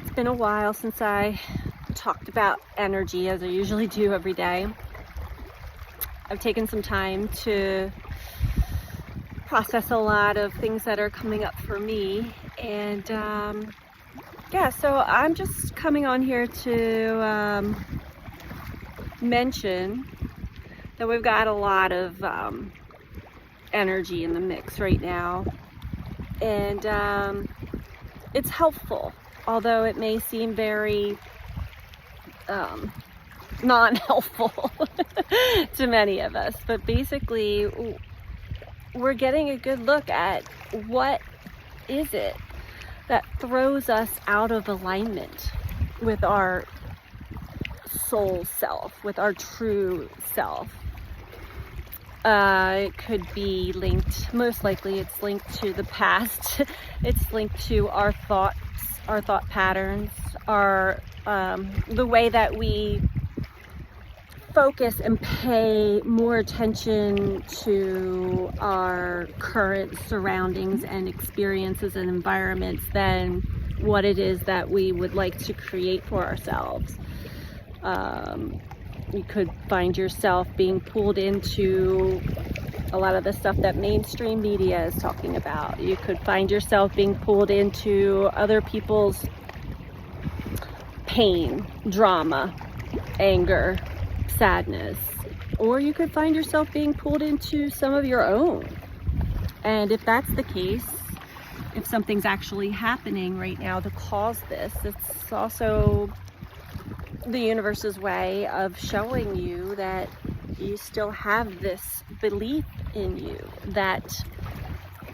It's been a while since I talked about energy, as I usually do every day. I've taken some time to process a lot of things that are coming up for me, and so I'm just coming on here to mention that we've got a lot of energy in the mix right now, and it's helpful, although it may seem very non-helpful to many of us. But basically, we're getting a good look at what is it that throws us out of alignment with our soul self, with our true self. It could be linked, most likely it's linked to the past. It's linked to our thoughts, our thought patterns, the way that we focus and pay more attention to our current surroundings and experiences and environments than what it is that we would like to create for ourselves. You could find yourself being pulled into a lot of the stuff that mainstream media is talking about. You could find yourself being pulled into other people's pain, drama, anger, sadness, or you could find yourself being pulled into some of your own. And if that's the case, if something's actually happening right now to cause this, it's also the universe's way of showing you that you still have this belief in you, that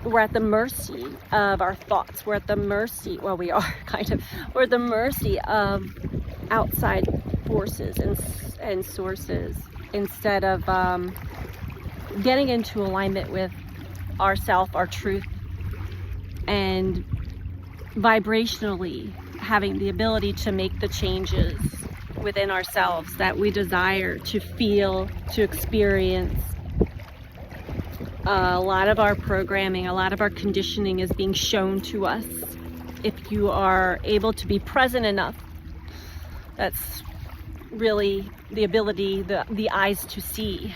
we're at the mercy of our thoughts. We're at the mercy, well, we are kind of, we're at the mercy of outside forces and sources, instead of getting into alignment with ourself, our truth, and vibrationally having the ability to make the changes within ourselves that we desire to feel, to experience. A lot of our programming, a lot of our conditioning is being shown to us. If you are able to be present enough, that's really the ability, the eyes to see.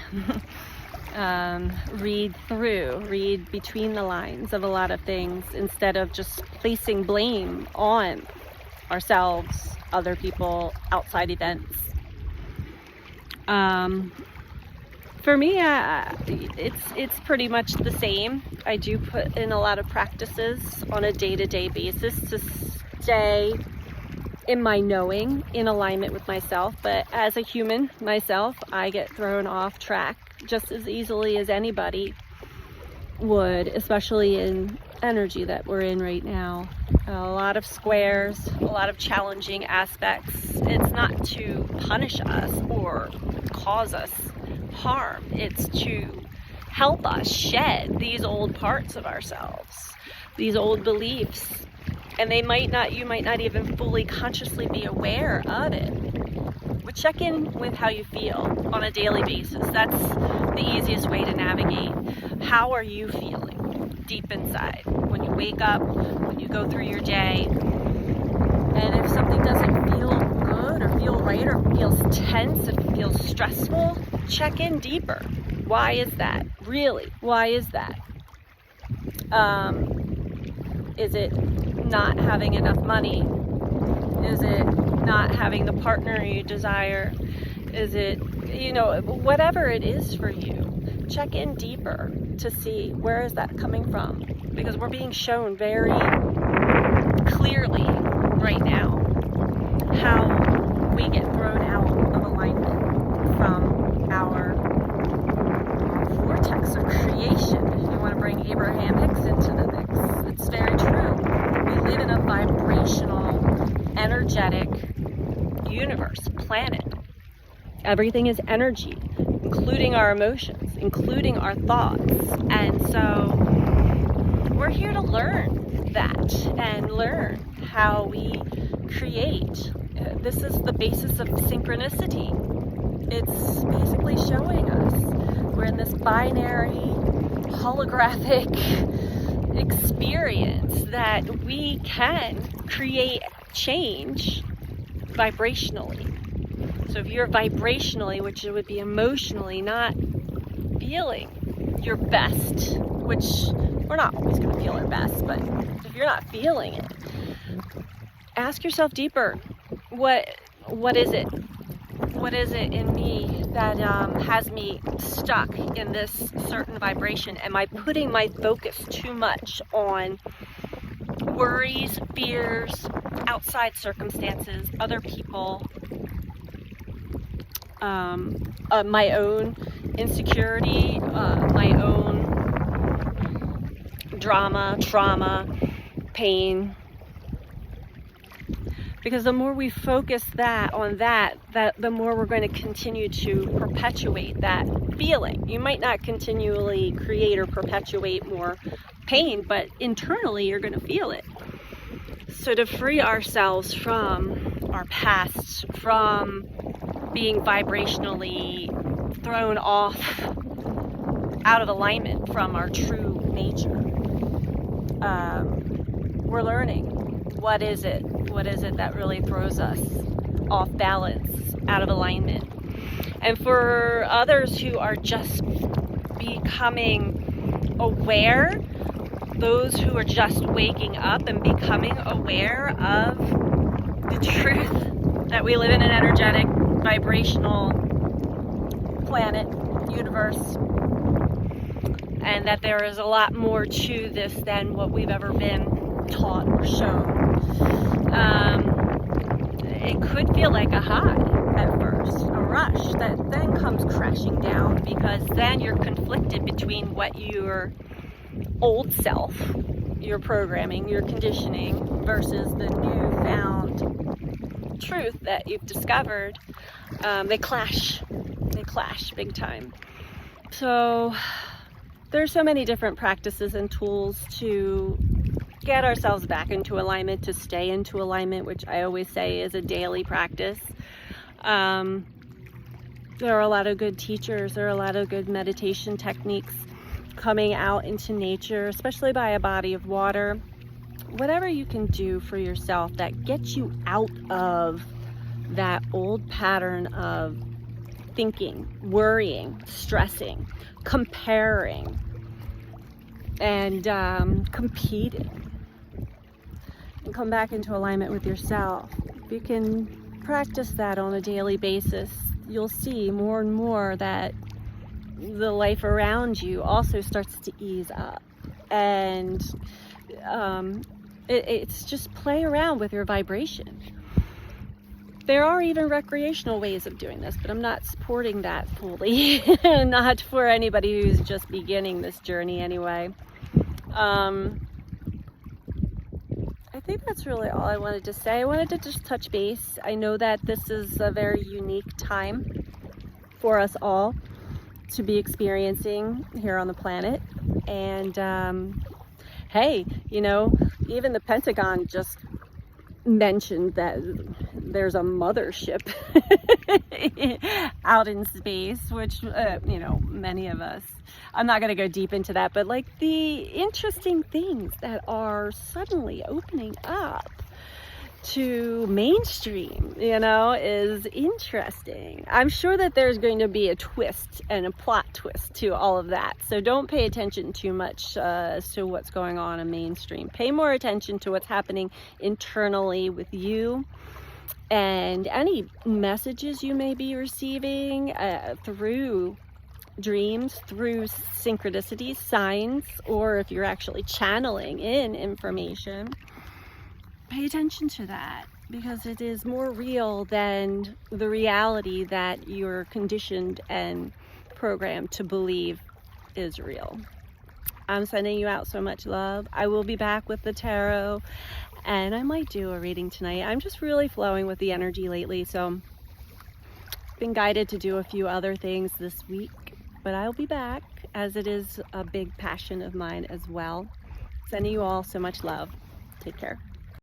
Read between the lines of a lot of things, instead of just placing blame on ourselves, other people, outside events. For me, it's pretty much the same. I do put in a lot of practices on a day-to-day basis to stay in my knowing, in alignment with myself. But as a human myself, I get thrown off track just as easily as anybody would, especially in energy that we're in right now. A lot of squares, a lot of challenging aspects. It's not to punish us or cause us harm. It's to help us shed these old parts of ourselves, these old beliefs. And you might not even fully consciously be aware of it. But check in with how you feel on a daily basis. That's the easiest way to navigate. How are you feeling deep inside? When you wake up, when you go through your day, and if something doesn't feel good or feel right or feels tense, if it feels stressful, check in deeper. Why is that? Really, why is that? Is it not having enough money? Is it not having the partner you desire? Is it, whatever it is for you, check in deeper to see where is that coming from. Because we're being shown very clearly right now how we get thrown out of alignment from our vortex of creation. If you want to bring Abraham Hicks into the mix, it's very true. We live in a vibrational, energetic universe, planet. Everything is energy, including our emotions, including our thoughts. And so we're here to learn that and learn how we create. This is the basis of synchronicity. It's basically showing us we're in this binary, holographic experience that we can create change vibrationally. So if you're vibrationally, which would be emotionally, not feeling your best, which we're not always going to feel our best, but if you're not feeling it, ask yourself deeper, what is it? What is it in me that has me stuck in this certain vibration? Am I putting my focus too much on worries, fears, outside circumstances, other people, my own insecurity, my own drama, trauma, pain? Because the more we focus on that, the more we're going to continue to perpetuate that feeling. You might not continually create or perpetuate more pain, but internally you're going to feel it. So to free ourselves from our past, from being vibrationally thrown off, out of alignment from our true nature, we're learning. What is it? What is it that really throws us off balance, out of alignment? And for others who are just becoming aware, those who are just waking up and becoming aware of the truth that we live in an energetic, vibrational planet, universe, and that there is a lot more to this than what we've ever been taught or shown. It could feel like a high at first, a rush that then comes crashing down, because then you're conflicted between what your old self, your programming, your conditioning, versus the newfound truth that you've discovered. They clash big time. So there's so many different practices and tools to get ourselves back into alignment, to stay into alignment, which I always say is a daily practice. There are a lot of good teachers, there are a lot of good meditation techniques coming out into nature, especially by a body of water. Whatever you can do for yourself that gets you out of that old pattern of thinking, worrying, stressing, comparing, and competing, and come back into alignment with yourself. If you can practice that on a daily basis, you'll see more and more that the life around you also starts to ease up. And it's just play around with your vibration. There are even recreational ways of doing this, but I'm not supporting that fully. Not for anybody who's just beginning this journey anyway. I think that's really all I wanted to say. I wanted to just touch base. I know that this is a very unique time for us all to be experiencing here on the planet. And hey, you know, even the Pentagon just mentioned that there's a mothership out in space, which you know, many of us, I'm not going to go deep into that, but like the interesting things that are suddenly opening up to mainstream, you know, is interesting. I'm sure that there's going to be a twist and a plot twist to all of that. So don't pay attention too much to what's going on in mainstream. Pay more attention to what's happening internally with you and any messages you may be receiving through dreams, through synchronicities, signs, or if you're actually channeling in information. Pay attention to that, because it is more real than the reality that you're conditioned and programmed to believe is real. I'm sending you out so much love. I will be back with the tarot, and I might do a reading tonight. I'm just really flowing with the energy lately, so I've been guided to do a few other things this week, but I'll be back, as it is a big passion of mine as well. Sending you all so much love. Take care.